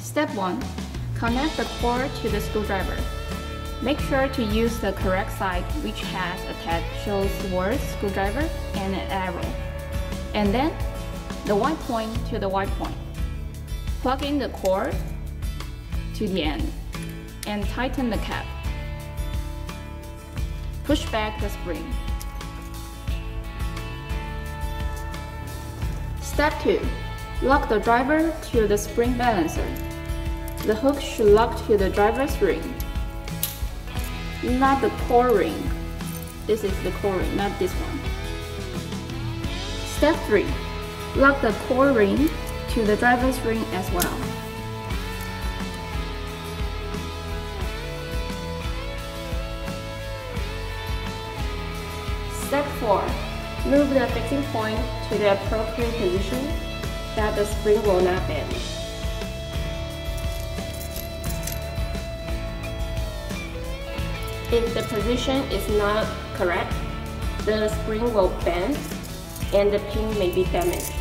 Step 1. Connect the cord to the screwdriver. Make sure to use the correct side, which has a tag shows the word screwdriver and an arrow. And then, the white point to the white point. Plug in the cord to the end and tighten the cap. Push back the spring. Step 2. Lock the driver to the spring balancer. The hook should lock to the driver's ring, not the core ring. This is the core ring, not this one. Step 3. Lock the core ring to the driver's ring as well. Step 4. Move the fixing point to the appropriate position that the spring will not bend. If the position is not correct, the spring will bend and the pin may be damaged.